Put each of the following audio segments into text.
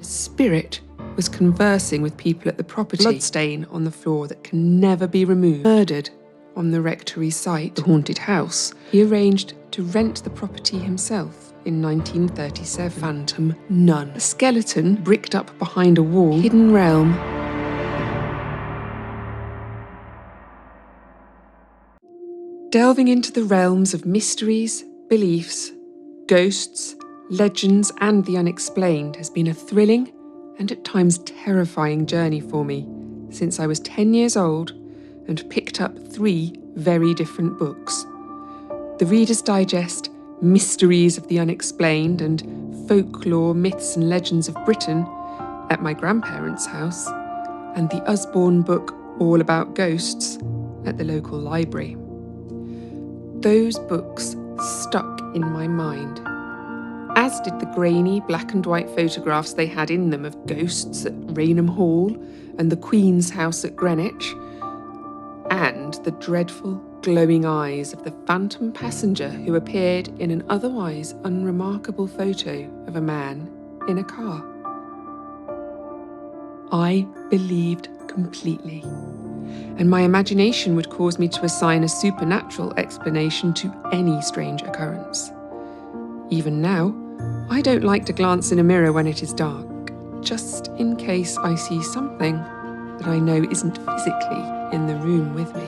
spirit was conversing with people at the property. Bloodstain on the floor that can never be removed. Murdered on the rectory site, the haunted house. He arranged to rent the property himself in 1937. Phantom nun. A skeleton bricked up behind a wall. Hidden realm. Delving into the realms of mysteries, beliefs, ghosts, legends, and the unexplained has been a thrilling and at times terrifying journey for me since I was 10 years old and picked up 3 very different books. The Reader's Digest, Mysteries of the Unexplained, and Folklore, Myths and Legends of Britain at my grandparents' house, and the Usborne book All About Ghosts at the local library. Those books stuck in my mind, as did the grainy black and white photographs they had in them of ghosts at Raynham Hall and the Queen's house at Greenwich, and the dreadful glowing eyes of the phantom passenger who appeared in an otherwise unremarkable photo of a man in a car. I believed completely, and my imagination would cause me to assign a supernatural explanation to any strange occurrence. Even now, I don't like to glance in a mirror when it is dark, just in case I see something that I know isn't physically in the room with me.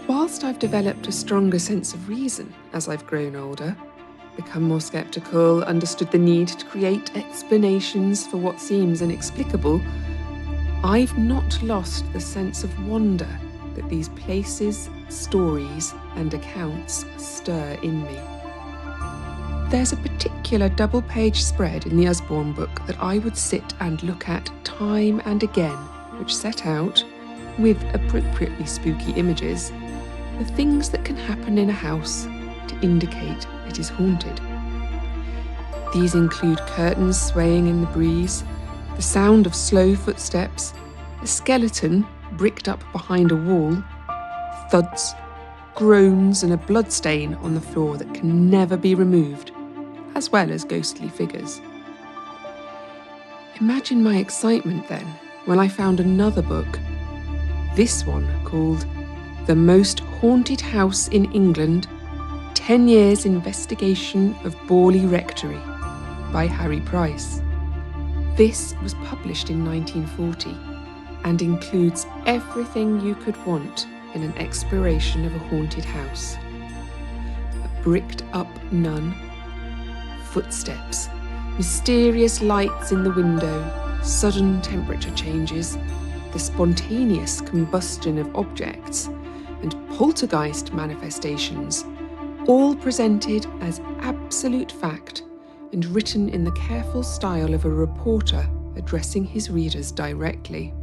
Whilst I've developed a stronger sense of reason as I've grown older, become more sceptical, understood the need to create explanations for what seems inexplicable, I've not lost the sense of wonder that these places, stories, and accounts stir in me. There's a particular double-page spread in the Usborne book that I would sit and look at time and again, which set out, with appropriately spooky images, the things that can happen in a house to indicate it is haunted. These include curtains swaying in the breeze, the sound of slow footsteps, a skeleton bricked up behind a wall, thuds, groans, and a bloodstain on the floor that can never be removed, as well as ghostly figures. Imagine my excitement then when I found another book, this one called The Most Haunted House in England, 10 Years Investigation of Borley Rectory by Harry Price. This was published in 1940 and includes everything you could want in an exploration of a haunted house. A bricked up nun, footsteps, mysterious lights in the window, sudden temperature changes, the spontaneous combustion of objects, and poltergeist manifestations, all presented as absolute fact and written in the careful style of a reporter addressing his readers directly.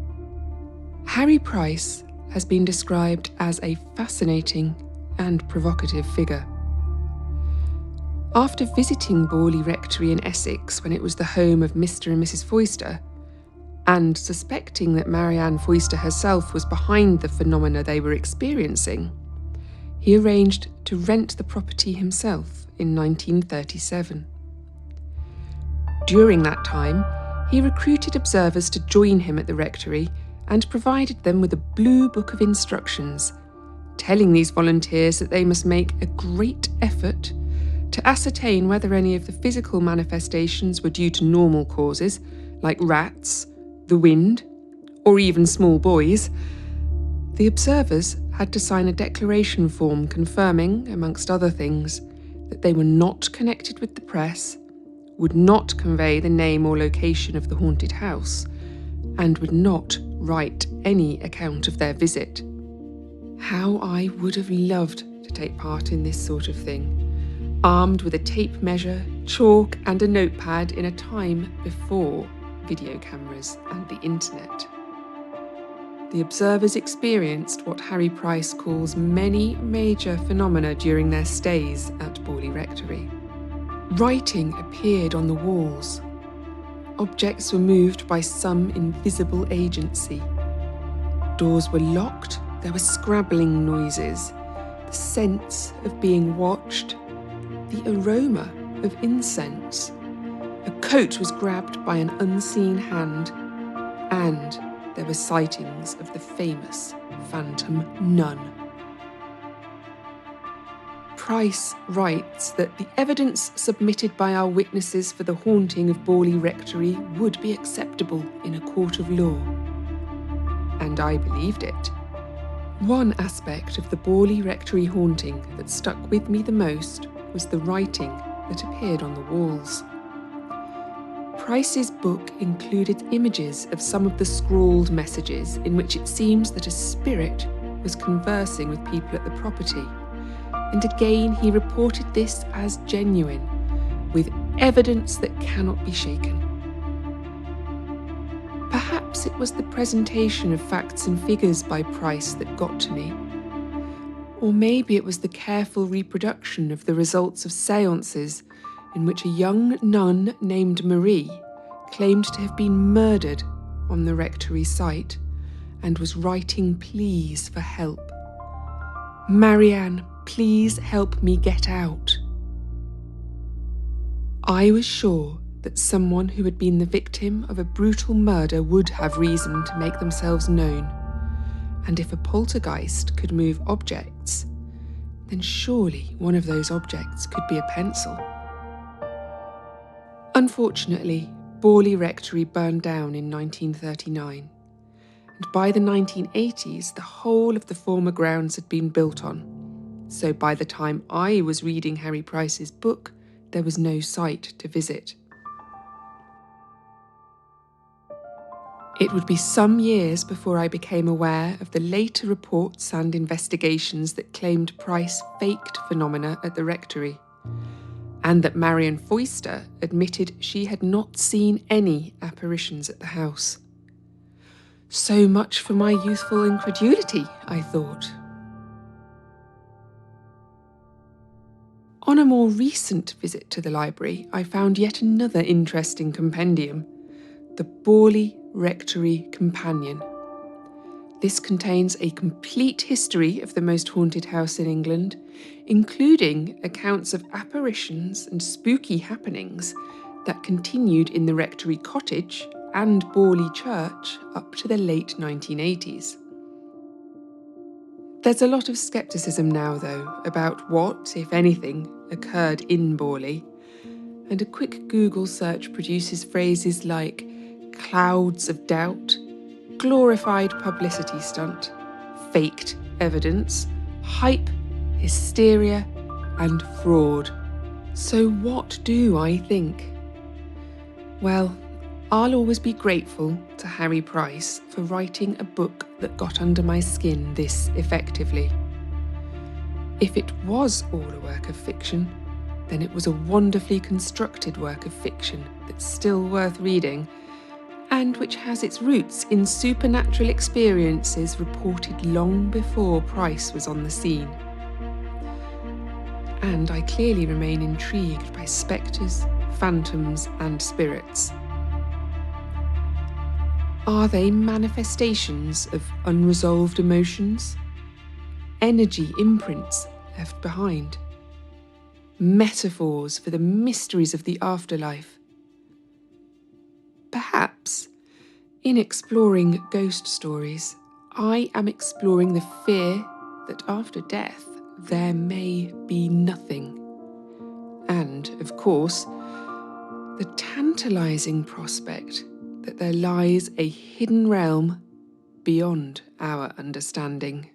Harry Price has been described as a fascinating and provocative figure. After visiting Borley Rectory in Essex when it was the home of Mr. and Mrs. Foyster, and suspecting that Marianne Foyster herself was behind the phenomena they were experiencing, he arranged to rent the property himself in 1937. During that time, he recruited observers to join him at the rectory and provided them with a blue book of instructions, telling these volunteers that they must make a great effort to ascertain whether any of the physical manifestations were due to normal causes, like rats, the wind, or even small boys. The observers had to sign a declaration form confirming, amongst other things, that they were not connected with the press, would not convey the name or location of the haunted house, and would not write any account of their visit. How I would have loved to take part in this sort of thing, armed with a tape measure, chalk, and a notepad in a time before video cameras and the internet. The observers experienced what Harry Price calls many major phenomena during their stays at Borley Rectory. Writing appeared on the walls. Objects were moved by some invisible agency. Doors were locked, there were scrabbling noises, the sense of being watched, the aroma of incense, a coat was grabbed by an unseen hand, and there were sightings of the famous phantom nun. Price writes that the evidence submitted by our witnesses for the haunting of Borley Rectory would be acceptable in a court of law. And I believed it. One aspect of the Borley Rectory haunting that stuck with me the most was the writing that appeared on the walls. Price's book included images of some of the scrawled messages in which it seems that a spirit was conversing with people at the property. And again, he reported this as genuine, with evidence that cannot be shaken. Perhaps it was the presentation of facts and figures by Price that got to me. Or maybe it was the careful reproduction of the results of séances in which a young nun named Marie claimed to have been murdered on the rectory site and was writing pleas for help. "Marianne, please help me get out." I was sure that someone who had been the victim of a brutal murder would have reason to make themselves known. And if a poltergeist could move objects, then surely one of those objects could be a pencil. Unfortunately, Borley Rectory burned down in 1939, and by the 1980s the whole of the former grounds had been built on, so by the time I was reading Harry Price's book, there was no site to visit. It would be some years before I became aware of the later reports and investigations that claimed Price faked phenomena at the rectory, and that Marian Foyster admitted she had not seen any apparitions at the house. So much for my youthful incredulity, I thought. On a more recent visit to the library, I found yet another interesting compendium, the Borley Rectory Companion. This contains a complete history of the most haunted house in England, including accounts of apparitions and spooky happenings that continued in the rectory cottage and Borley Church up to the late 1980s. There's a lot of skepticism now, though, about what, if anything, occurred in Borley, and a quick Google search produces phrases like clouds of doubt, glorified publicity stunt, faked evidence, hype, hysteria, and fraud. So what do I think? Well, I'll always be grateful to Harry Price for writing a book that got under my skin this effectively. If it was all a work of fiction, then it was a wonderfully constructed work of fiction that's still worth reading, and which has its roots in supernatural experiences reported long before Price was on the scene. And I clearly remain intrigued by spectres, phantoms, and spirits. Are they manifestations of unresolved emotions? Energy imprints left behind? Metaphors for the mysteries of the afterlife? Perhaps, in exploring ghost stories, I am exploring the fear that after death there may be nothing. And, of course, the tantalising prospect that there lies a hidden realm beyond our understanding.